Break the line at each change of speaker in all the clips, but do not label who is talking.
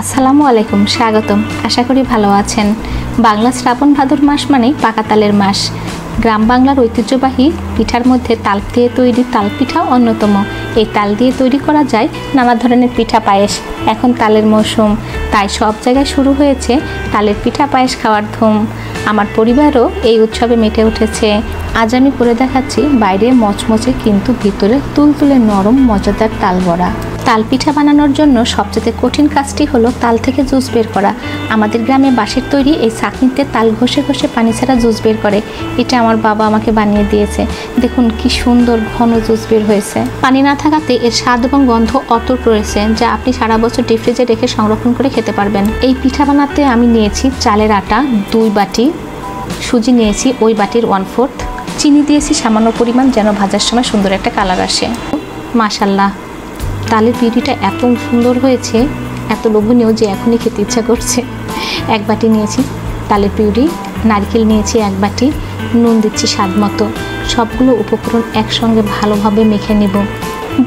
আসসালামু আলাইকুম, স্বাগতম। আশা করি ভালো আছেন। বাংলা শ্রাবণ ভাদর মাস মানেই পাকা তালের মাস। গ্রাম বাংলার ঐতিহ্যবাহী পিঠার মধ্যে তাল দিয়ে তৈরি তাল পিঠা অন্যতম। এই তাল দিয়ে তৈরি করা যায় নানা ধরনের পিঠা পায়েস। এখন তালের মৌসুম, তাই সব জায়গায় শুরু হয়েছে তালের পিঠা পায়েস খাওয়ার ধুম। আমার পরিবারও এই উৎসবে মেতে উঠেছে। আজ আমি করে দেখাচ্ছি বাইরে মচমচে কিন্তু ভিতরে তুলতুলে নরম মজাদার তাল বড়া। তাল পিঠা বানানোর জন্য সবচেয়ে কঠিন কাজটি হলো তাল থেকে জুস বের করা। আমাদের গ্রামে বাঁশের তৈরি এই ছাঁকনিতে তাল ঘষে ঘষে পানি ছাড়া জুস বের করে। এটা আমার বাবা আমাকে বানিয়ে দিয়েছে। দেখুন কি সুন্দর ঘন জুস বের হয়েছে। পানি না থাকাতে এর স্বাদ এবং গন্ধ অটুট রয়েছে, যা আপনি সারা বছর ডিপ ফ্রিজে রেখে সংরক্ষণ করে খেতে পারবেন। এই পিঠা বানাতে আমি নিয়েছি চালের আটা 2 বাটি, সুজি নিয়েছি ওই বাটির 1/4, চিনি দিয়েছি সামান্য পরিমাণ যেন ভাজার সময় সুন্দর একটা কালার আসে। মাশাল্লাহ, তালের পিউরিটা এত সুন্দর হয়েছে, এত লোভনীয় যে এখনই খেতে ইচ্ছা করছে। 1 বাটি নিয়েছি তালের পিউরি, নারকেল নিয়েছি 1 বাটি, নুন দিচ্ছি স্বাদ মতো। সবগুলো উপকরণ একসঙ্গে ভালোভাবে মেখে নেব।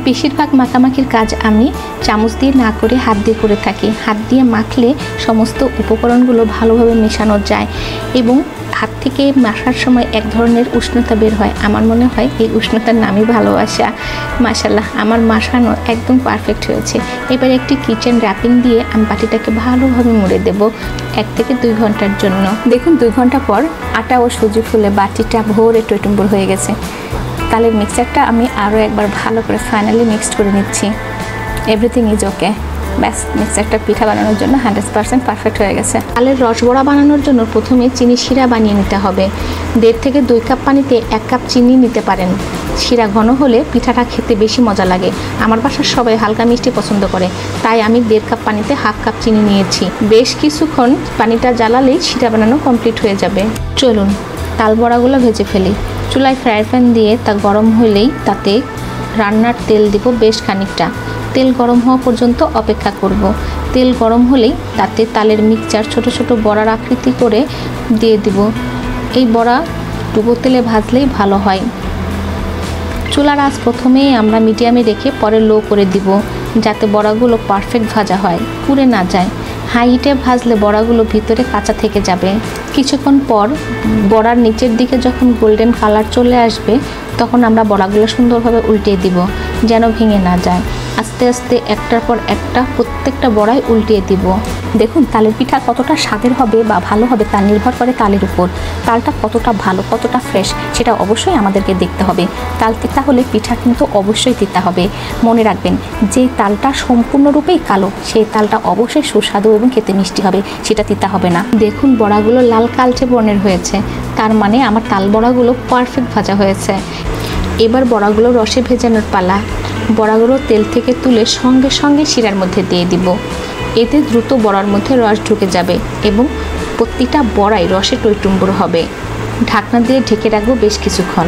বেশিরভাগ মাখামাখির কাজ আমি চামচ দিয়ে না করে হাত দিয়ে করে থাকি। হাত দিয়ে মাখলে সমস্ত উপকরণগুলো ভালোভাবে মেশানো যায় এবং হাত থেকে মাখার সময় এক ধরনের উষ্ণতা বের হয়। আমার মনে হয় এই উষ্ণতার নামই ভালোবাসা। মাশাল্লাহ, আমার মাখানো একদম পারফেক্ট হয়েছে। এবার একটি কিচেন র্যাপিং দিয়ে আমি বাটিটাকে ভালোভাবে মুড়ে দেব 1 থেকে 2 ঘন্টার জন্য। দেখুন 2 ঘন্টা পর আটা ও সুজি ফুলে বাটিটা ভরে টইটুম্বুর হয়ে গেছে। তালের মিক্সচারটা আমি আরও একবার ভালো করে ফাইনালি মিক্সড করে নিচ্ছি। Everything is okay. ব্যাস, মিক্সচারটা পিঠা বানানোর জন্য 100% পারফেক্ট হয়ে গেছে। তালের রসবড়া বানানোর জন্য প্রথমে চিনি শিরা বানিয়ে নিতে হবে। 1.5 থেকে 2 কাপ পানিতে 1 কাপ চিনি নিতে পারেন। শিরা ঘন হলে পিঠাটা খেতে বেশি মজা লাগে। আমার বাসার সবাই হালকা মিষ্টি পছন্দ করে, তাই আমি 1.5 কাপ পানিতে 1/2 কাপ চিনি নিয়েছি। বেশ কিছুক্ষণ পানিটা জ্বালালেই শিরা বানানো কমপ্লিট হয়ে যাবে। চলুন তাল বড়াগুলো ভেজে ফেলি। চুলায় ফ্রাই প্যান দিয়ে তা গরম হলেই তাতে রান্নার তেল দিব বেশ খানিকটা। তেল গরম হওয়া পর্যন্ত অপেক্ষা করব। তেল গরম হলেই তাতে তালের মিক্সচার ছোট ছোট বড়ার আকৃতি করে দিয়ে দিব। এই বড়া ডুবো তেলে ভাজলেই ভালো হয়। চুলার আঁচ প্রথমেই আমরা মিডিয়ামে রেখে পরে লো করে দিব, যাতে বড়াগুলো পারফেক্ট ভাজা হয়, পুড়ে না যায়। হাই হিটে ভাজলে বড়াগুলো ভিতরে কাঁচা থেকে যাবে। কিছুক্ষণ পর বড়ার নিচের দিকে যখন গোল্ডেন কালার চলে আসবে, তখন আমরা বড়াগুলো সুন্দরভাবে উল্টিয়ে দিব যেন ভেঙে না যায়। আস্তে আস্তে একটার পর একটা প্রত্যেকটা বড়াই উল্টিয়ে দিব। দেখুন তালের পিঠা কতটা স্বাদের হবে বা ভালো হবে তা নির্ভর করে তালের উপর। তালটা কতটা ভালো, কতটা ফ্রেশ সেটা অবশ্যই আমাদেরকে দেখতে হবে। তাল তিতা হলে পিঠা কিন্তু অবশ্যই তিতা হবে। মনে রাখবেন, যে তালটা সম্পূর্ণরূপেই কালো সেই তালটা অবশ্যই সুস্বাদু এবং খেতে মিষ্টি হবে, সেটা তিতা হবে না। দেখুন বড়াগুলো লাল কালচে বর্ণের হয়েছে, তার মানে আমার তাল বড়াগুলো পারফেক্ট ভাজা হয়েছে। এবার বড়াগুলো রসে ভেজানোর পালা। বড়াগুলো তেল থেকে তুলে সঙ্গে সঙ্গে শিরার মধ্যে দিয়ে দিব। এতে দ্রুত বড়ার মধ্যে রস ঢুকে যাবে এবং প্রতিটা বড়াই রসে টইটুম্বুর হবে। ঢাকনা দিয়ে ঢেকে রাখবো বেশ কিছুক্ষণ।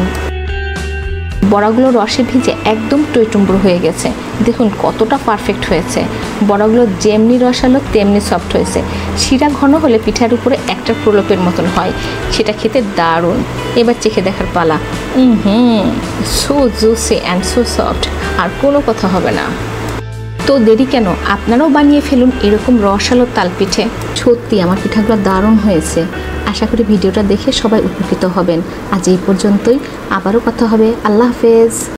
বড়াগুলো রসে ভিজে একদম টইটুম্বুর হয়ে গেছে। দেখুন কতটা পারফেক্ট হয়েছে। বড়াগুলো যেমনি রসালো তেমনি সফট হয়েছে। শিরা ঘন হলে পিঠার উপরে একটা প্রলেপের মতন হয়, সেটা খেতে দারুণ। এবার চেখে দেখার পালা। So juicy and so soft, আর কোনো কথা হবে না। তো দেরি কেন, আপনারাও বানিয়ে ফেলুন এরকম রসালো তাল পিঠে। সত্যি আমার পিঠাগুলো দারুণ হয়েছে। আশা করি ভিডিওটা দেখে সবাই উপকৃত হবেন। আজ এই পর্যন্তই, আবারও কথা হবে। আল্লাহ হাফেজ।